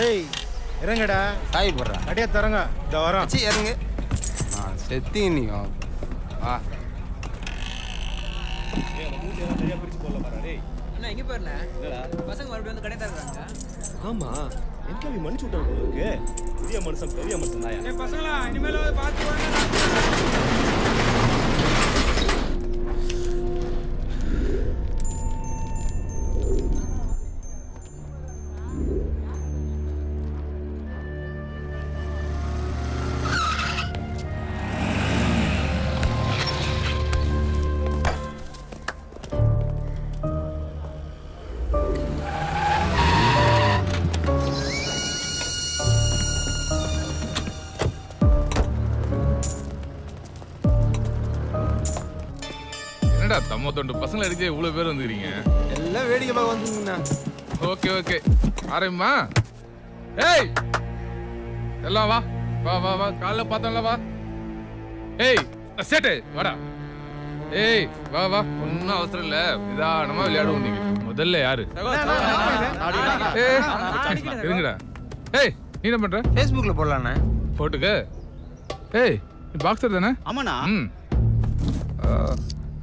ஏய் இறங்கடா. சாய் போடுறா. அடியே தரங்க. இந்த வரோம். சி இறங்கு. செத்தி நீ வா. சரியா பிரிச்சு போடல பாரு. டேய் அண்ணா எங்க போறல? பசங்க மறுபடியும் வந்து கடை தரறாங்க. ஆமா. என்கவி மனுச்சு விட்டாரு போலுக்கு. பெரிய மனுஷன் தாயா. டேய் பசங்களா இனிமேல பாத்து வாங்க. தம்ம தொண்டு பசங்களை அடிச்சு இவ்வளவு பேர் வந்துக்கிறீங்க. எல்லாம் வேடிக்கை பார்க்க வந்துங்கண்ணா. Okay okay ஆரம்பிமா. ஏய் எல்லாம் வா வா வா வா. காலைல பார்த்தோம்ல வா. ஏய் சேட்டு வாடா. ஏய் வா வா. ஒன்னும் அவசரம் இல்ல, நிதானமா விளையாடுவோம். நீங்க முதல்ல யாரு? இருங்கடா. ஏய் நீ என்ன பண்ற? ஃபேஸ்புக்ல போடலாண்ணே. போட்டுக்க. ஏய் நீ பாக்ஸர் தானே? ஆமாண்ணா.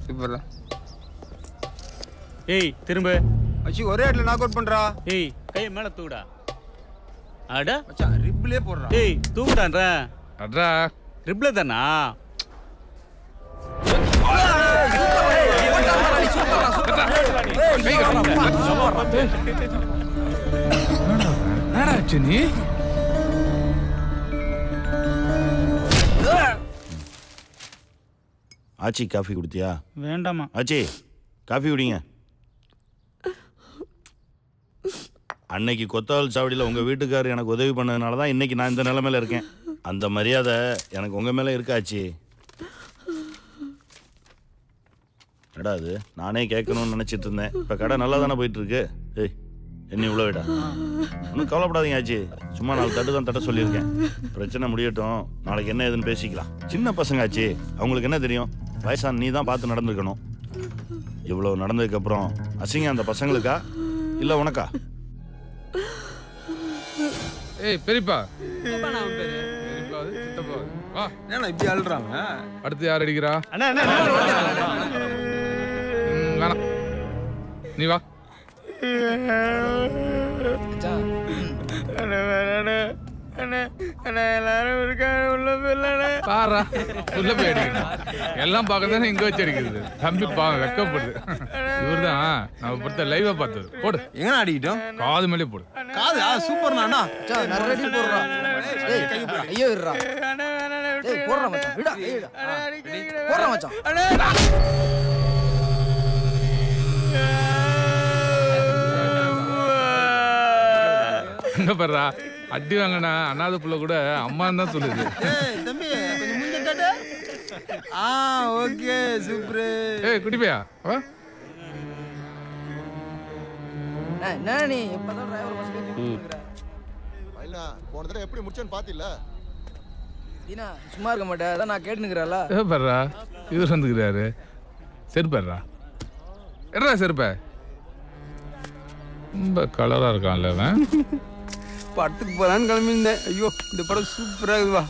சூப்பர்டா. ஏய் திரும்ப. அச்சி ஒரே இடத்துல நாக் அவுட் பண்றா. ஏய் கையை மேல தூக்குடா. அட மச்சான் ரிப்லே போடுறா. ஏய் தூக்குடான்றா. அட்ரா ரிப்ல தானா? நீ ஆச்சி காஃபி குடித்தியா? வேண்டாமா. ஆச்சி காஃபி குடிங்க. அன்னைக்கு கொத்தவால் சாவடியில் உங்கள் வீட்டுக்காரர் எனக்கு உதவி பண்ணதுனால தான் இன்னைக்கு நான் இந்த நிலைமையில இருக்கேன். அந்த மரியாதை எனக்கு உங்கள் மேலே இருக்காச்சு. கடா அது நானே கேட்கணும்னு நினச்சிட்டு இருந்தேன். இப்போ கடை நல்லா தானே போயிட்டுருக்கு. ஏய் என்ன இவ்வளோ விடா. ஒன்றும் கவலைப்படாதீங்க ஆச்சி. சும்மா 4 தட்டு தான் தட்ட சொல்லியிருக்கேன். பிரச்சனை முடியட்டும், நாளைக்கு என்ன ஏதுன்னு பேசிக்கலாம். சின்ன பசங்க ஆச்சு, அவங்களுக்கு என்ன தெரியும்? வயசான நீ தான் பார்த்து நடந்துக்கணும். இவ்வளோ நடந்ததுக்கப்புறம் அசிங்கம் அந்த பசங்களுக்கா இல்லை உனக்கா? ஏய் பெரியப்பா. அப்பா நான் உன் பேரு. பெரியப்பா சித்தப்பா வா. ஏன்னா இப்படி அழுறாங்க? அடுத்து யார் அடிக்கிறா? அண்ணா வேணாம் நீ வா. பாரா உள்ள போய் அடிக்கணும். எல்லாம் பார்க்கறதானே இங்க வச்சு அடிக்கிறது. தம்பி வெக்கப்படுது. இவர்தான் நம்ம பொறுத்த லைவா பார்த்தது. போடு எங்கண்ணா அடிக்கிட்டோம்? காது மேலே போடு. காது சூப்பர்ண்ணா. அண்ணா நரடி போடுறா. ஏய் ஐயோ இருடா. ஏய் போடுறா மச்சான். விடா. போடுறா மச்சான். என்ன பண்றா? அடி வாங்கண்ணா அண்ணாத புள்ள கூட அம்மான்னு தான் சொல்லுது. தம்பி கொஞ்சம் முன்ன காட்டு. Okay super. ஏய் குட்டி பையா வா. என்ன நீ இப்பதான் டிரைவர் பஸ் கேக்குற? இல்ல போன தடவை எப்படி முடிச்சேன்னு பாத்தில? தீனா சும்மா இருக்க மாட்டே. அத நான் கேட்டுக்கறல. ஏ பர்றா இவர் வந்துக்கிறாரு. செருப்பர்றா. என்னடா செருப்ப? ரொம்ப கலரா இருக்கான்ல அவன். படத்துக்கு போலான்னு கிளம்பியிருந்தேன். ஐயோ இந்த படம் சூப்பரா இருக்குவா.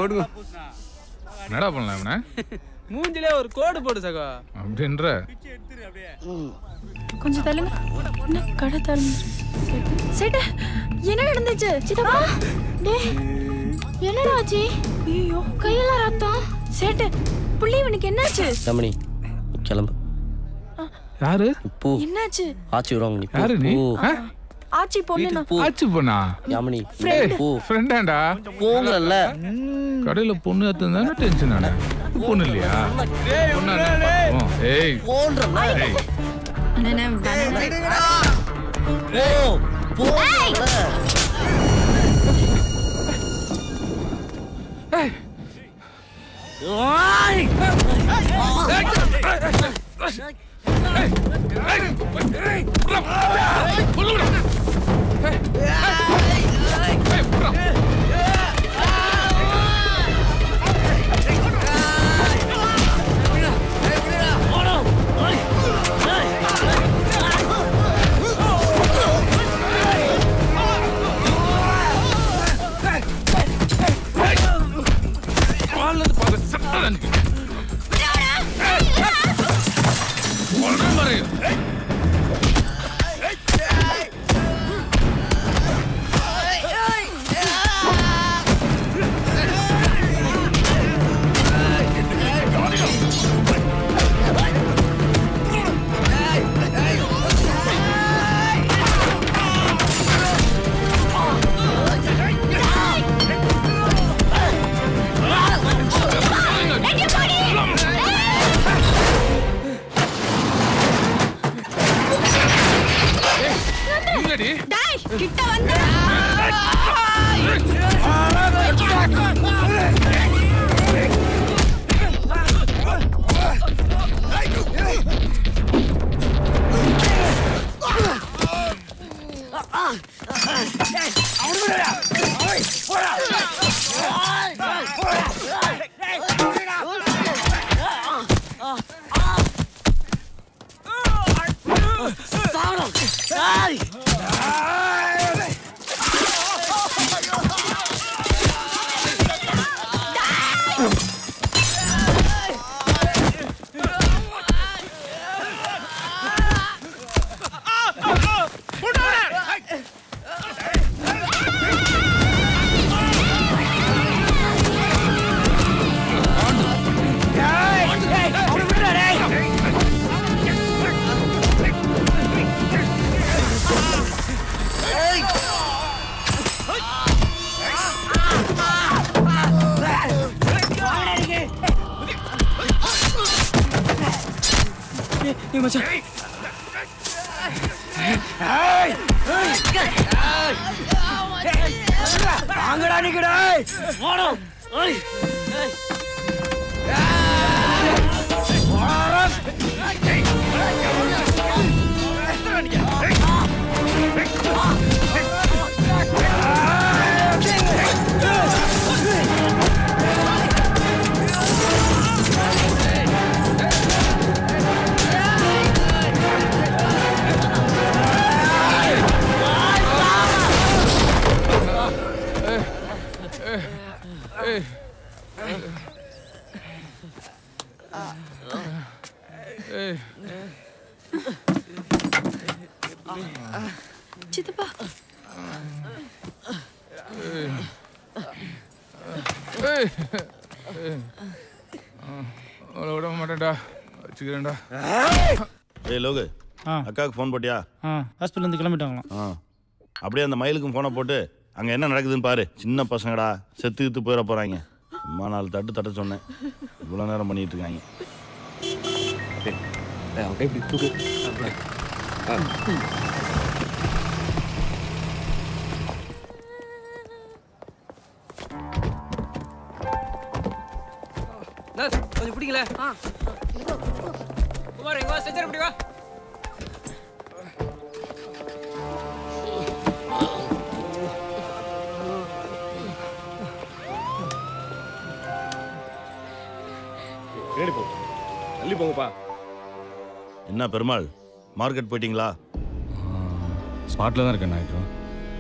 ஓடுங்க. என்னடா பண்ணலாம் அவனை? மூஞ்சிலே ஒரு கோடு போடு சகோ. அப்படின்ற கொஞ்சம் தள்ளுங்க. என்ன கடை தரணும்? சேட்டு என்ன நடந்துச்சு? சித்தப்பா டேய் என்னடா ஆச்சு? ஐயோ கையில ரத்தம். சேட்டு புள்ளி இவனுக்கு என்னாச்சு? ரமணி கிளம்பு. யாரு? போ. என்னாச்சு? ஆச்சி வரோங்க நீ. யாரு நீ? ஆச்சி பொண்ணு. ஆச்சி பொண்ணா? யாமினி போ. ஃப்ரெண்டாடா. போங்கல. கடையில பொண்ணு ஏத்துனா டென்ஷன் ஆனா. பொண்ணு இல்லையா? பொண்ணா? ஏய் போன்றல. ஏய் அண்ணா போ. ஏய் ஓய். சித்தப்பா விட மாட்டேன்டா வச்சுக்கிறேன்டா. ஏய் லோகு, அக்காவுக்கு ஃபோன் போட்டியா? ஹாஸ்பிட்டல் கிளம்பிட்டாங்களாம். அப்படியே அந்த மயிலுக்கும் ஃபோனை போட்டு அங்கே என்ன நடக்குதுன்னு பாரு. சின்ன பசங்கடா செத்து போயிட போகிறாங்க. அம்மா 4 தட்டு சொன்னேன், இவ்வளோ நேரம் பண்ணிட்டு இருக்காங்க. கொஞ்சம் பிடிக்கல. குமார் எங்க வா, செஞ்சர பிடி வா. ஏடி போ, தள்ளி போங்கப்பா. என்ன பெருமாள், மார்க்கெட் போயிட்டீங்களா? ஸ்பாட்டில் தான் இருக்கேன் நாய்க்கு.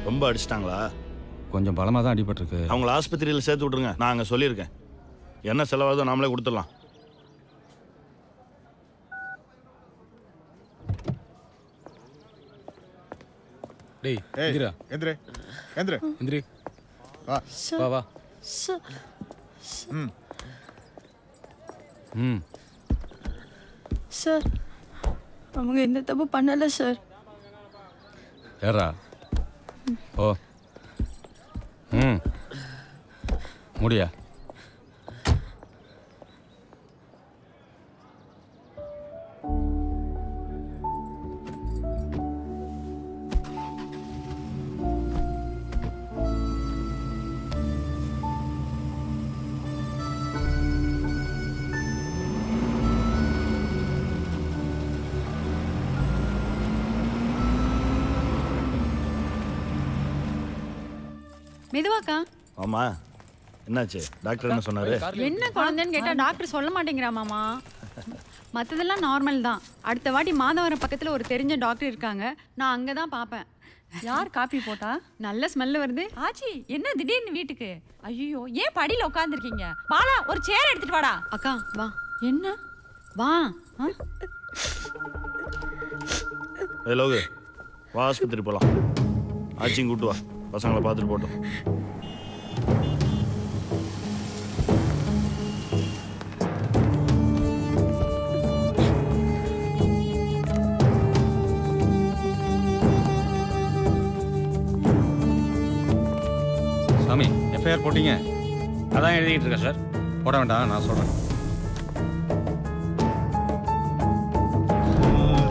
ரொம்ப அடிச்சிட்டாங்களா? கொஞ்சம் பலமாக தான் அடிபட்டிருக்கு. அவங்கள ஆஸ்பத்திரியில் சேர்த்து விட்ருங்க, நான் அங்கே சொல்லியிருக்கேன். என்ன செலவாகுதோ நாமளே கொடுத்துடலாம். டேய் எந்திரா, எந்திரே எந்திரே எந்திரி, வா வா வா. சார், அவங்க எந்த தப்பு பண்ணல சார். ஏறா ஓ. முடியா? மெதுவாக்கா. ஆமா, என்னாச்சு? டாக்டர் என்ன சொன்னாரு? என்ன குழந்தைன்னு கேட்டா டாக்டர் சொல்ல மாட்டேங்கிறா மாமா. மற்றதெல்லாம் நார்மல் தான். அடுத்த வாட்டி மாதவரம் பக்கத்தில் ஒரு தெரிஞ்ச டாக்டர் இருக்காங்க, நான் அங்கே தான் பார்ப்பேன். யார் காப்பி போட்டா? நல்ல ஸ்மெல் வருது. ஆச்சி, என்ன திடீர்னு வீட்டுக்கு? ஐயோ, ஏன் படியில் உட்காந்துருக்கீங்க? பாலா, ஒரு சேர் எடுத்துட்டு வாடா. அக்கா வா. என்ன? வா. ஏய் லோகு வா ஆஸ்பத்திரி போகலாம். ஆச்சியும் கூட்டு வா, பசங்களை பார்த்துட்டு போட்டோம். சாமி எஃப்ஐஆர் போட்டீங்க? அதான் எழுதிக்கிட்டு இருக்கேன் சார். போட வேண்டாம், நான் சொல்கிறேன்.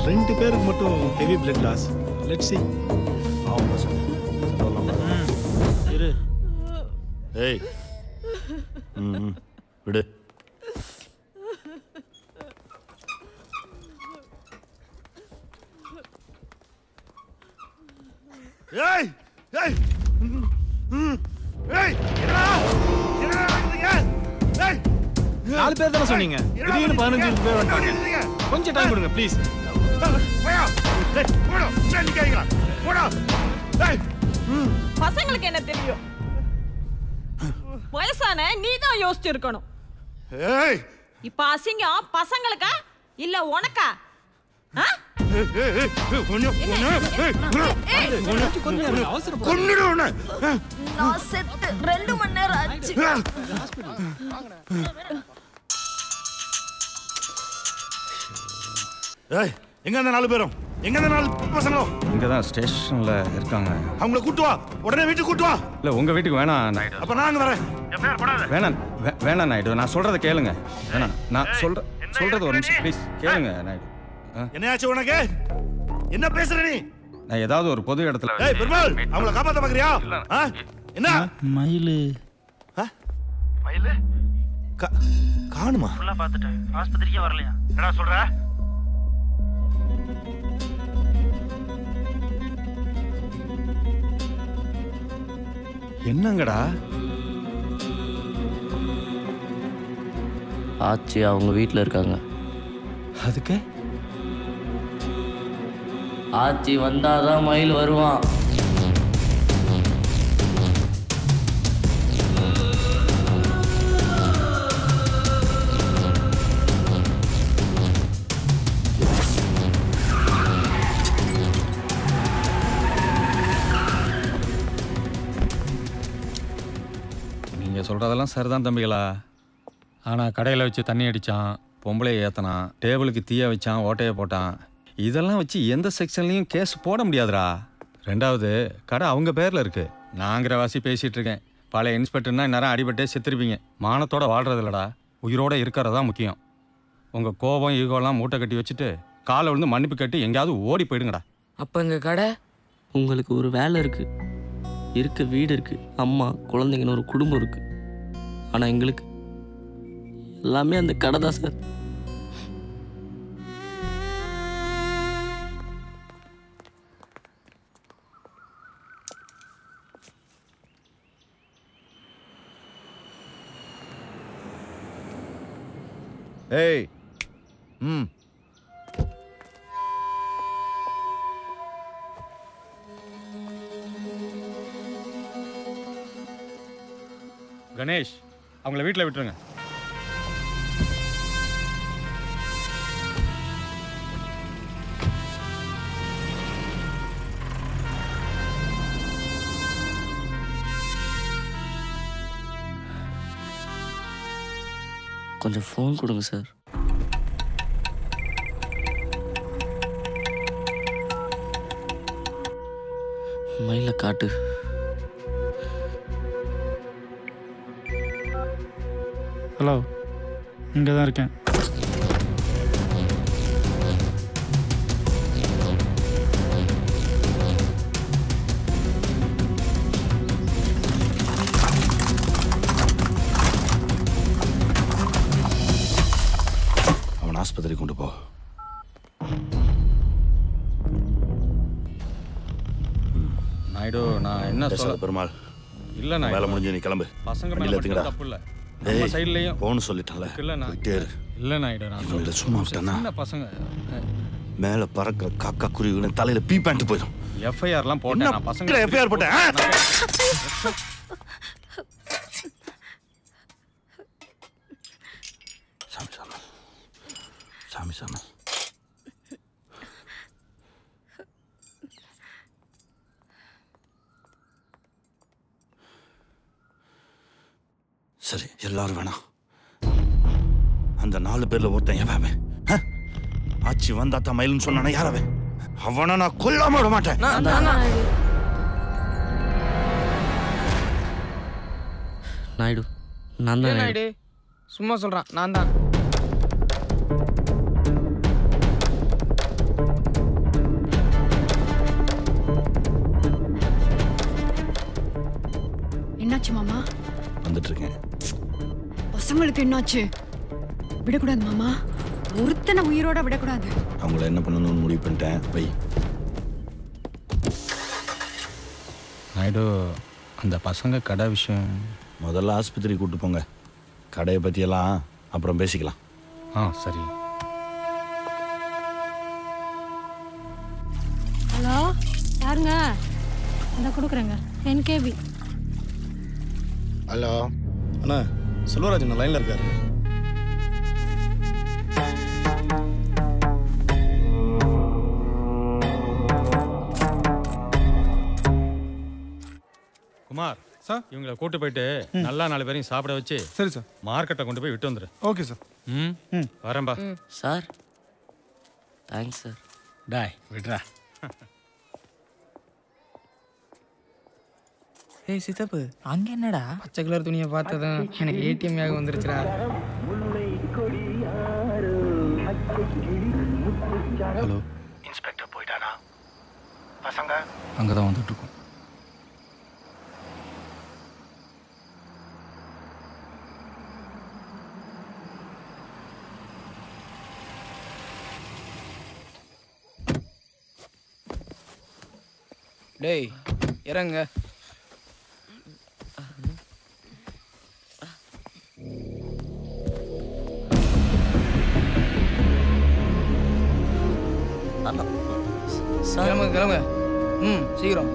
2 பேருக்கு மட்டும் heavy blood loss. Let's see. ஆமா சார். இரு. ஏய் விடு. ஏய் ஏய் ஏய் என்னடா என்னடா நடக்குதுங்க? ஏய் 4 பேர் தான சொன்னீங்க. திடீர்னு 15 பேர் வந்துட்டாங்க. கொஞ்சம் டைம் கொடுங்க ப்ளீஸ். போயா. ஏய் போடா. நீ கேக்குறா. போடா. ஏய் பசங்களுக்கு என்ன தெரியும்? வயசான நீ தான் யோசிச்சிருக்கணும். ஏய் இப்ப அசிங்கம் பசங்களுக்கா இல்ல உனக்கா? நான் செத்து 2 மணி நேரம் ஆச்சு. ஏய் எங்க அந்த 4 பேரும்? எங்க அந்த 4 பசங்களும்? இங்கே தான் ஸ்டேஷனில் இருக்காங்க. அவங்கள கூட்டு வா, உடனே வீட்டுக்கு கூட்டு வா. இல்லை உங்கள் வீட்டுக்கு வேணாம் நாயுடு. அப்ப நான் அங்க வரேன். வேணாம் வேணாம் நாயுடு, நான் சொல்கிறத கேளுங்க. வேணாம், நான் சொல்கிறது ஒரு நிமிஷம் ப்ளீஸ் கேளுங்க நாயுடு. என்னையாச்சு உனக்கு? என்ன பேசுற நீ? நான் ஏதாவது ஒரு பொது இடத்துல ஏய் பெருமாள், அவங்கள காப்பாத்த பாக்குறியா? என்ன மயிலு மயிலு காணுமா? ஃபுல்லா பார்த்துட்டேன், ஆஸ்பத்திரிக்கே வரலையா? என்னடா சொல்ற? என்னங்கடா? ஆச்சி அவங்க வீட்டில் இருக்காங்க. அதுக்கு ஆச்சி வந்தாதான் மயில் வருவான். நீங்கள் சொல்கிறதெல்லாம் சரிதான் தம்பிகளா. ஆனால் கடையில் வச்சு தண்ணி அடித்தான், பொம்பளையை ஏற்றினான், டேபிளுக்கு தீயை வச்சான், ஓட்டையை போட்டான். இதெல்லாம் வச்சு எந்த செக்ஷன்லையும் கேஸ் போட முடியாதுடா. 2வது கடை அவங்க பேரில் இருக்குது. நாங்கிற வாசி பேசிகிட்டு இருக்கேன். பழைய இன்ஸ்பெக்டர்னா இந்நேரம் அடிபட்டே செத்துருப்பீங்க. மானத்தோட வாழ்கிறது இல்லடா, உயிரோடு இருக்கிறது தான் முக்கியம். உங்கள் கோபம் ஈகோலாம் மூட்டை கட்டி வச்சுட்டு காலை விழுந்து மன்னிப்பு கட்டி எங்கேயாவது ஓடி போயிடுங்கடா. அப்போ எங்கள் கடை உங்களுக்கு ஒரு வேலை இருக்குது, இருக்க வீடு இருக்குது, அம்மா குழந்தைங்கன்னு ஒரு குடும்பம் இருக்குது. ஆனால் எங்களுக்கு எல்லாமே அந்த கடை தான் சார். ஏய் கணேஷ், அவங்கள வீட்டில் விட்டுருங்க. கொஞ்சம் ஃபோன் கொடுங்க சார். மயில காட்டு. ஹலோ, இங்கே தான் இருக்கேன். அவன் ஆஸ்பத்திரி கொண்டு போ. நாயுடு, நான் என்ன சொல்ல பெருமாள்? இல்லை நான் வேலை முடிஞ்சு நீ கிளம்பு. பசங்க மேலே தப்பு இல்லை, நம்ம சைட்லையும் போன்னு சொல்லிட்டான்ல. இல்லை நாயுடு, நான் சும்மா விட்டானா சின்ன பசங்க மேல பறக்கிற காக்கா குருவிகள் தலையில பீ பேண்ட் போயிடும். எஃப்ஐஆர்லாம் போட்டேன் நான். பசங்க எஃப்ஐஆர் போட்டேன். சாமி சாமி சாமி சாமி சரி எல்லாரும் வேணாம். அந்த 4 பேர்ல ஒருத்தன் எவன்? ஆச்சி வந்தாத்தா மயில்னு சொன்னானே யாரவன்? அவனை நான் கொல்லாம விட மாட்டேன். நாயுடு நான் தான் நாயுடு சும்மா சொல்றான். நான் தான். என்னாச்சு மாமா? வந்துட்டு இருக்கேன். பசங்களுக்கு என்னாச்சு? விடக்கூடாது மாமா, ஒருத்தனை உயிரோட விடக்கூடாது. அவங்கள என்ன பண்ணணும்னு முடிவு பண்ணிட்டேன். வை. நாயுடு, அந்த பசங்க கடை விஷயம் முதல்ல ஆஸ்பத்திரி கூட்டு போங்க. கடையை பற்றியெல்லாம் அப்புறம் பேசிக்கலாம். சரி. ஹலோ, யாருங்க? இந்த கொடுக்குறேங்க, NKB. ஹலோ அண்ணா, செல்வராஜ் லைனில் இருக்காரு. குமார் சார், இவங்களை கூட்டு போயிட்டு நல்லா 4 பேரையும் சாப்பிட வச்சு சரி சார் மார்க்கெட்டை கொண்டு போய் விட்டு வந்துரு. Okay sir. வரேன்பா. Sir thanks sir. டாய் விட்றா. ஏய் சித்தப்பு, அங்க என்னடா? பச்சை கலர் துணியை பார்த்ததும் எனக்கு ATM யாக வந்துருச்சுடா. ஹலோ, இன்ஸ்பெக்டர் போயிட்டானா? பசங்க அங்கே தான் வந்துட்டு இருக்கோம். டேய் இறங்க. கிளம்புங்க கிளம்புங்க. சீக்கிரம்.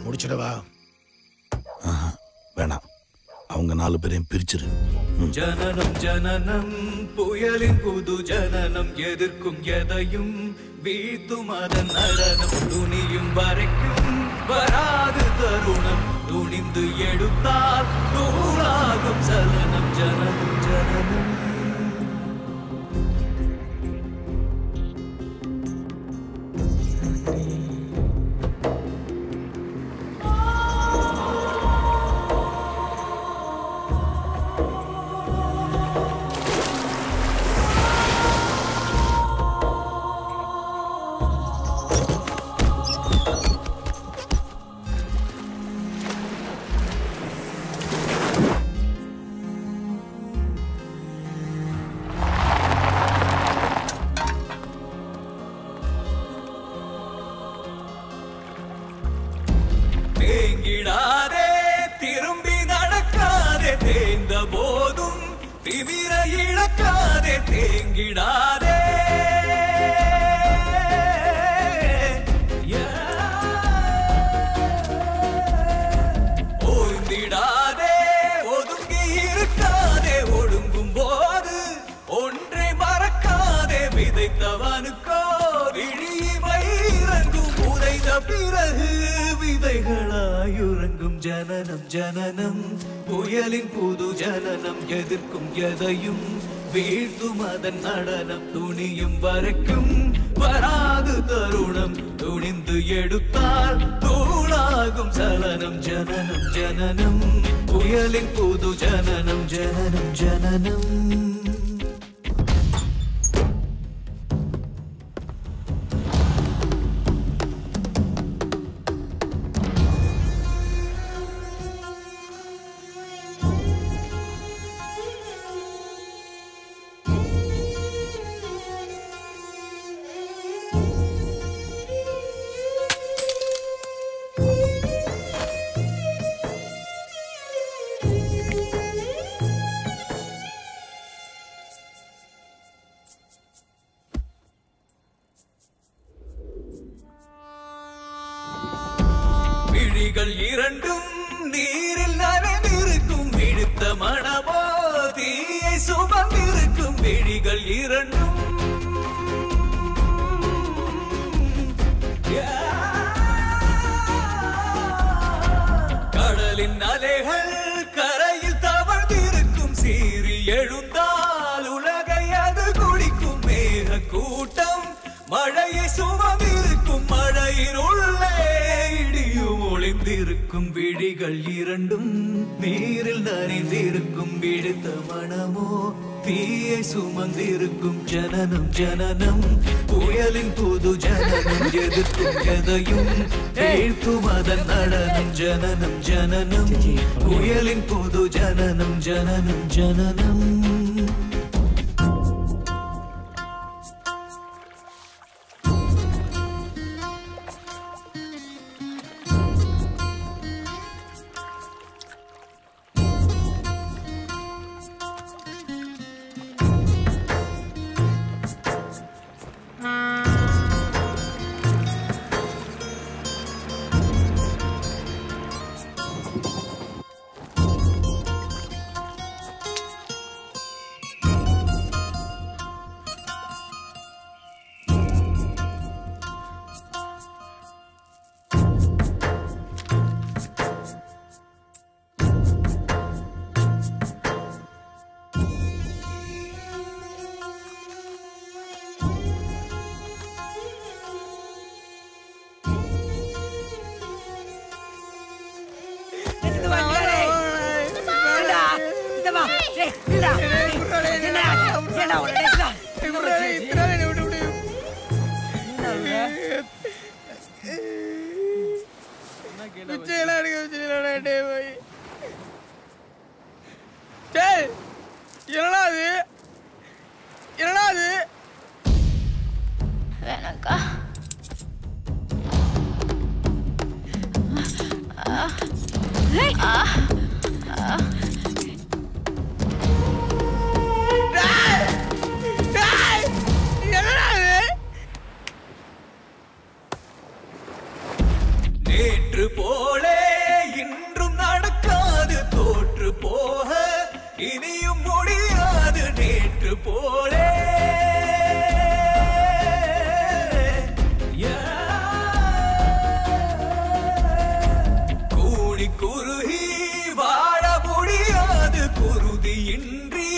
முடிச்சிடவா? வேணாம், அவங்க 4 பேரையும் பிரிச்சிரு. ஜனனம் ஜனனம் புயலின் புது ஜனனம், எதிர்க்கும் எதையும் வீழ்த்தும் அதன் நடனம், துணியும் வரைக்கும் வராது தருணம், துணிந்து எடுத்தால் தூளாகும் சலனம். ஜனனம் ஜனனம் தேங்கிடாதே, திரும்பி நடக்காதே, தேய்ந்த போதும் திமிர இழக்காதே, தேங்கிடாதே. ஜனனம் புயலின் புது ஜனனம் எதிர்க்கும் எதையும் வீழ்த்தும் அதன் நடனம் துணியும் வரைக்கும் வராது தருணம் துணிந்து எடுத்தால் தூளாகும் சலனம் ஜனனம் ஜனனம் புயலின் புது ஜனனம் ஜனனம் ஜனனம் விழிகள் இரண்டும் நீரில் நனைந்திருக்கும் விழுத்த மனமோ தீயை சுமந்திருக்கும் விழிகள் இரண்டும் கடலின் அலைகள் கரையில் தவழ்ந்திருக்கும் சீறி எழுந்தால் உலகை அது குடிக்கும் மேக கூட்டம் மழையை சுமந்திருக்கும் மழையின் உள்ளே இடியும் ஒளிந்திருக்கும் விழிகள் இரண்டும் நீரில் நனைந்திருக்கும் விடுத்த மனமோ தீயை சுமந்திருக்கும் ஜனனம் ஜனனம் புயலின் புது ஜனனம் எதிர்க்கும் எதையும் வீழ்த்தும் அதன் நடனம் ஜனனம் ஜனனம் புயலின் புது ஜனனம் ஜனனம் ஜனனம் நேற்று போலே இன்றும் நடக்காது தோற்று போக இனியும் முடியாது நேற்று போலே கூடி குறுகி வாழ முடியாது குருதியின்றி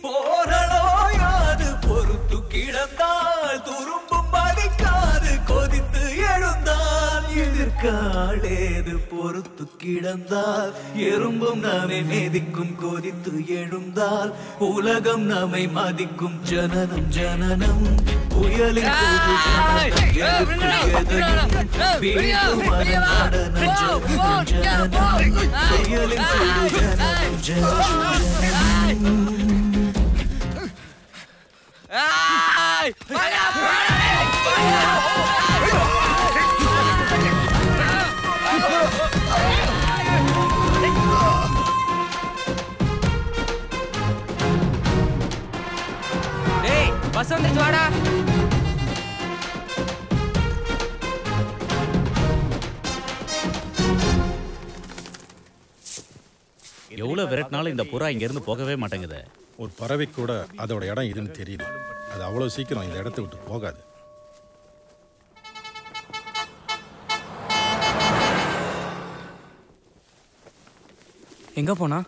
போரலோயாது பொறுத்து கிடந்தால் துரும்பும் மதிக்காது கொதித்து எழுந்தால் எதிர்காலேது பொறுத்து கிடந்தால் எறும்பும் நம்மை மேதிக்கும் கொதித்து எழுந்தால் உலகம் நம்மை மதிக்கும் ஜனனம் ஜனனம் புயலின் புது ஜனனம் எதிர்க்கும் எதையும் வீழ்த்தும் அதன் நடனம் ஜனனம் ஜனனம் புயலின் புது ஜனனம் ஜனனம் பஸ் வந்துச்சு வாடா. எவ்வளவு விரட்டினாலும் இந்த புறா இங்க இருந்து போகவே மாட்டேங்குது. ஒரு பறவை கூட அதோட இடம் இதுன்னு தெரியுது. அது அவ்வளவு சீக்கிரம் இந்த இடத்தை விட்டு போகாது. எங்கே போனா